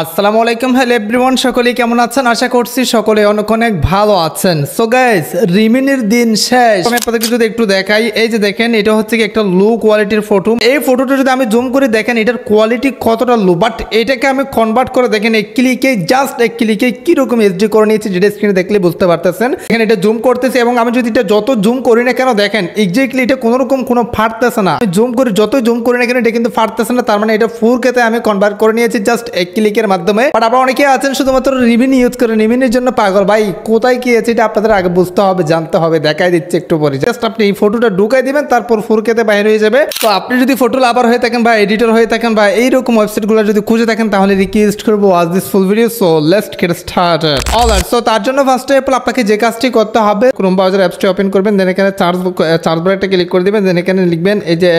আসসালামু আলাইকুম, hello everyone, সকলেই কেমন আছেন? আশা করছি সকলে অনেক অনেক ভালো আছেন। সো গাইস, রিমিনির দিন শেষ। আমি আপনাদেরকে যদি একটু দেখাই, এই যে দেখেন, এটা হচ্ছে কি একটা লো কোয়ালিটির ফটো। এই ফটোটা যদি আমি জুম করে দেখেন, এটার কোয়ালিটি কতটা লো, বাট এটাকে আমি কনভার্ট করে দেখেন এক ক্লিকে, জাস্ট এক ক্লিকে কিরকম এইচডি করে নিয়েছি, যেটা স্ক্রিনে দেখলে বুঝতে পারতেছেন। এখানে এটা জুম করতেছি এবং আমি যদি এটা যত জুম করি না কেন, দেখেন এক্স্যাক্টলি এটা কোনো রকম কোনো ফাটতেছে না। আমি জুম করি, যতই জুম করি না কেন, এটা কিন্তু ফাটতেছে না। তার মানে এটা 4K তে আমি কনভার্ট করে নিয়েছি জাস্ট এক ক্লিকের মাধ্যমে। বাট আবার অনেকে আছেন শুধুমাত্র রিমিনি ইউজ করে, রিমিনির জন্য পাগল। ভাই কোথায় কি আছে এটা আপনাদের আগে বুঝতে হবে, জানতে হবে। দেখাই দিচ্ছে একটু পরে, জাস্ট আপনি এই ফটোটা ঢুকাই দিবেন, তারপর 4K তে বাইরে হয়ে যাবে। তো আপনি যদি ফটো লাভার হয়ে থাকেন বা এডিটর হয়ে থাকেন বা এইরকম ওয়েবসাইটগুলো যদি খুঁজে থাকেন, তাহলে রিকোয়েস্ট করবো watch this full video. So let's get started. Alright, so তার জন্য ফার্স্ট অফ অল আপনাকে যে কাজটি করতে হবে, ক্রোম ব্রাউজার অ্যাপসটি ওপেন করবেন, দেন এখানে সার্চ বার একটা ক্লিক করে দিবেন, দেন এখানে লিখবেন এই যে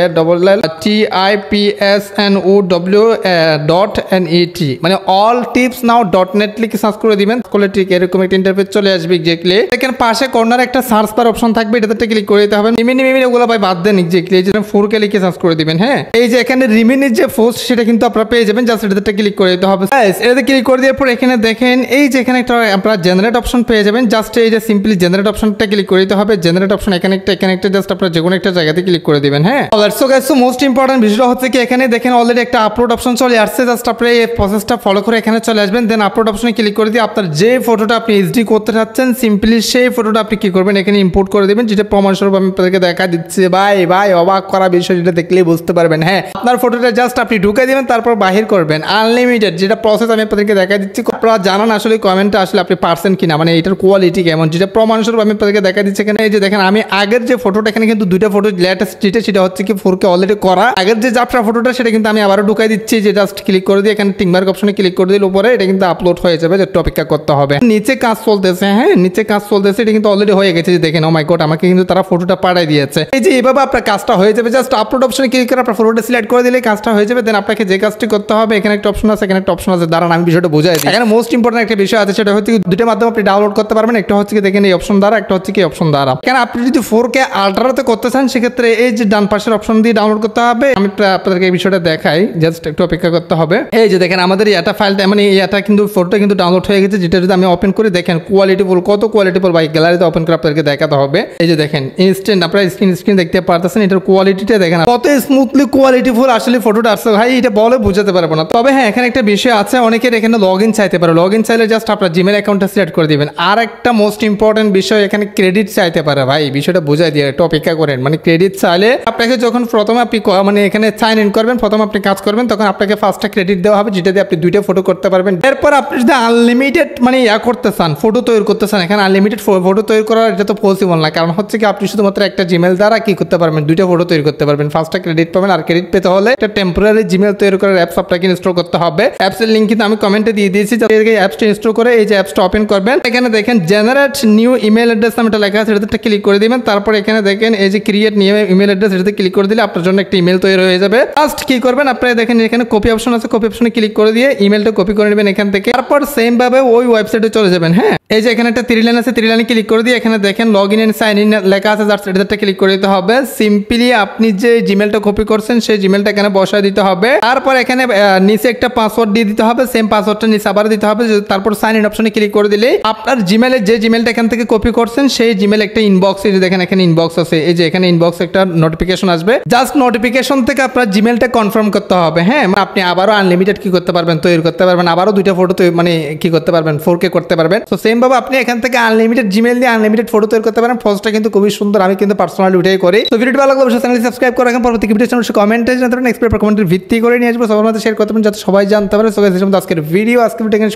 TIPSNOW.NET, মানে অল টিপস নাও .net লিখে সার্চ করে দিবেন। করলে ঠিক এরকম একটা ইন্টারফেস চলে আসবে এক্স্যাক্টলি। এখানে পাশে কর্নারে একটা সার্চ বার অপশন থাকবে, এটাতে ক্লিক করে দিতে হবে। রিমিনি ওগুলো ভাই বাদ দেন, এক্স্যাক্টলি এই যে 4K লিখে সার্চ করে দিবেন। হ্যাঁ, এই যে এখানে রিমিনির যে পোস্ট সেটা কিন্তু আপনারা পেয়ে যাবেন, জাস্ট এটাতে ক্লিক করে দিতে হবে। এটাতে ক্লিক করে দেওয়ার পর এখানে দেখেন এই যে এখানে একটা আপনারা জেনারেট অপশন পেয়ে যাবেন। জাস্ট এই যে সিম্পলি জেনারেট অপশনটা ক্লিক করে দিতে হবে। জেনারেট অপশন এখানে একটা জাস্ট আপনারা যে কোনো একটা জায়গাতে ক্লিক করে দিবেন। হ্যাঁ, alright, so guys, so most important বিষয়টা হচ্ছে কি, এখানে দেখেন অলরেডি একটা আপলোড অপশন চলে আসছে। জাস্ট আপনারা এই প্রসেসটা ফলো করে এখানে চলে আসবেন, দেন আপলোড অপশনে ক্লিক করে দিয়ে আপনার যে ফটোটা আপনি এইচডি করতে চাচ্ছেন, সিম্পলি সেই ফটোটা আপনি কি করবেন, এখানে ইম্পোর্ট করে দেবেন। যেটা প্রমাণস্বরূপ আমি আপনাদেরকে দেখা দিচ্ছি। ভাই অবাক করা বিষয়, যেটা দেখলেই বুঝতে পারবেন। হ্যাঁ, আপনার ফটোটা জাস্ট আপনি ঢুকে দিবেন, তারপর বাহির করবেন আনলিমিটেড। যেটা প্রসেস আমি আপনাদেরকে দেখা দিচ্ছি, আপনারা জানান আসলে কমেন্টে আসলে আপনি পারছেন কিনা, মানে এটার কোয়ালিটি কেমন, যেটা প্রমাণস্বরূপ আমি আপনাদেরকে দেখা দিচ্ছি। এখানে এই যে দেখেন, আমি আগের যে ফটোটা, এখানে কিন্তু দুইটা ফটো লেটেস্ট সেটা হচ্ছে কি 4K অলরেডি করা। আগের যে যাত্রা ফটোটা সেটা কিন্তু আমি আবারও ঢুকাই দিচ্ছি। যে জাস্ট ক্লিক করে দিয়ে এখানে টিক মার্ক অপশনে ক্লিক করে দিলে উপরে এটা কিন্তু আপলোড হয়ে যাবে, যে অপেক্ষা করতে হবে। নিচে কাজ চলতেছে, হ্যাঁ নিচে কাজ চলতেছে, এটা কিন্তু অলরেডি হয়ে গেছে। যে দেখেন, ও মাই গড, আমাকে কিন্তু তারা ফটোটা পাঠিয়ে দিয়েছে। এই যে এইভাবে আপনার কাজটা হয়ে যাবে। জাস্ট আপলোড অপশনে ক্লিক করে আপনার ফটোটা সিলেক্ট করে দিলে কাজটা হয়ে যাবে। দেন আপনাকে যে কাজটি করতে হবে, এখানে একটা অপশন আছে, এখানে একটা অপশন আছে, দাঁড়ান আমি বিষয়টা বুঝাই দিই। এখানে মোস্ট ইম্পর্টেন্ট একটা বিষয় আছে, সেটা হচ্ছে দুটো মাধ্যমে আপনি ডাউনলোড করতে পারবেন। একটা হচ্ছে কি দেখেন এই অপশন দ্বারা, একটা হচ্ছে কি অপশন দ্বারা। এখানে আপনি যদি 4K আল্ট্রাতে করতে চান, সেক্ষেত্রে এই যে ডান পাশের অপশন দিয়ে ডাউনলোড করতে হবে। আমি আপনাদেরকে এই বিষয়টা দেখাই, জাস্ট একটু অপেক্ষা করতে হবে। এই যে দেখেন, আমাদের এটা ফাইলটা, মানে এটা কিন্তু ফটোটা কিন্তু ডাউনলোড হয়ে গেছে। যেটা যদি আমি ওপেন করে দেখেন কোয়ালিটিফুল, কত কোয়ালিটিফুল ভাই, গ্যালারিতে ওপেন করে আপনাদেরকে দেখাতে হবে। এই যে দেখেন ইনস্ট্যান্ট, আপনারা স্ক্রিন দেখতে পারতেছেন, এটার কোয়ালিটিটা দেখেন কত স্মুথলি কোয়ালিটিফুল আসলে ফটোটা আসছে। ভাই এটা বলে বুঝাতে পারবো না। তবে হ্যাঁ, এখানে একটা বিষয় আছে, অনেকের এখানে লগ ইন চাইতে পারে। লগ ইন চাইলে জাস্ট আপনার জিমেল অ্যাকাউন্টটা সিলেক্ট করে দিবেন। আর একটা মোস্ট ইম্পর্টেন্ট বিষয়, এখানে ক্রেডিট চাইতে পারে। ভাই বিষয়টা বুঝাই দিয়ে একটু অপেক্ষা করেন। মানে ক্রেডিট চাইলে আপনাকে যখন প্রথমে আপনি মানে এখানে সাইন ইন করবেন, প্রথমে আপনি কাজ করবেন, তখন আপনাকে ফার্স্টটা ক্রেডিট দেওয়া হবে, যেটা দিয়ে আপনি দুইটা ফটো করতে পারবেন। এরপর আপনি যদি আনলিমিটেড মানে করতে চান, ফটো তৈরি করতে চান, এখানে আনলিমিটেড ফটো তৈরি করার এটা তো পসিবল না। কারণ হচ্ছে কি, আপনি শুধুমাত্র একটা জিমেল দ্বারা কি করতে পারবেন, দুইটা ফটো তৈরি করতে পারবেন। ফার্স্টটা ক্রেডিট পাবেন, আর ক্রেডিট পেতে হলে একটা টেম্পোরারি জিমেল তৈরি করার অ্যাপস আপনাকে ইনস্টল করতে হবে। অ্যাপসের লিঙ্ক কিন্তু আমি কমেন্টে দিয়ে দিয়েছি। অ্যাপসটা ইনস্টল করে এই যে অ্যাপসটা ওপেন করবেন, এখানে দেখেন জেনারেট নিউ ইমেল অ্যাড্রেস নামে এটা লেখা আছে, এটাতে ক্লিক করে দিবেন। তারপর এখানে দেখেন এই যে ক্রিয়েট নিউ ইমেল অ্যাড্রেস, এটাতে ক্লিক করে দিলে আপনার জন্য একটা ইমেল তৈরি হয়ে যাবে। ফার্স্ট কি করবেন, আপনারা দেখেন এখানে কপি অপশন আছে, কপি অপশনে ক্লিক করে দিয়ে ইমেলটা কপি করে নেবেন এখান থেকে। তারপর সেম ভাবে ওই ওয়েবসাইটে চলে যাবেন। হ্যাঁ, এই যে এখানে একটা 3 লাইন আছে, 3 লাইনে ক্লিক করে দিয়ে এখানে দেখেন log in and sign in লেখা আছে, জাস্ট এটাতে ক্লিক করে দিতে হবে। সিম্পলি আপনি যে জিমেলটা কপি করছেন সেই জিমেলটা এখানে বসায় দিতে হবে। তারপর এখানে নিচে একটা পাসওয়ার্ড দিয়ে দিতে হবে, সেম পাসওয়ার্ডটা নিচে আবার দিতে হবে। তারপর সাইন ইন অপশনে ক্লিক করে দিলে আপনার জিমেলের যে জিমেলটা এখান থেকে কপি করছেন সেই জিমেল একটা ইনবক্স, এই যে দেখেন এখানে ইনবক্স আছে, এই যে এখানে ইনবক্স একটা নোটিফিকেশন আসবে। জাস্ট নোটিফিকেশন থেকে আপনার জিমেলটা কনফার্ম করতে হবে। হ্যাঁ, আপনি আবারও আনলিমিটেড কি করতে পারবেন, তৈরি করতে পারবেন, আবারও দুইটা ফটো মানে কি করতে পারবেন, 4K করতে পারবেন। তো সেম ভাবে আপনি এখান থেকে আনলিমিটেড জিমেল দিয়ে আনলিমিটেড ফটো তৈরি করতে পারেন। পোস্টটা কিন্তু খুবই সুন্দর, আমি কিন্তু পার্সোনালি উঠেই করি। তো ভিডিওটি ভালো লাগলে অবশ্যই চ্যানেলটি সাবস্ক্রাইব করে রাখেন। পরবর্তী ভিডিও চ্যানেল কমেন্টে জানাতে পারেন, এক্সপেক্ট কমেন্টের ভিত্তি করে নিয়ে আসবো, সবার মধ্যে শেয়ার করতে পারেন যাতে সবাই জানতে পারে। সো গাইস, আজকের ভিডিও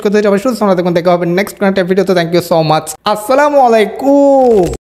করতে অবশ্যই দেখা হবে নেক্সট একটা ভিডিওতে। Thank you so much. আসসালামু আলাইকুম।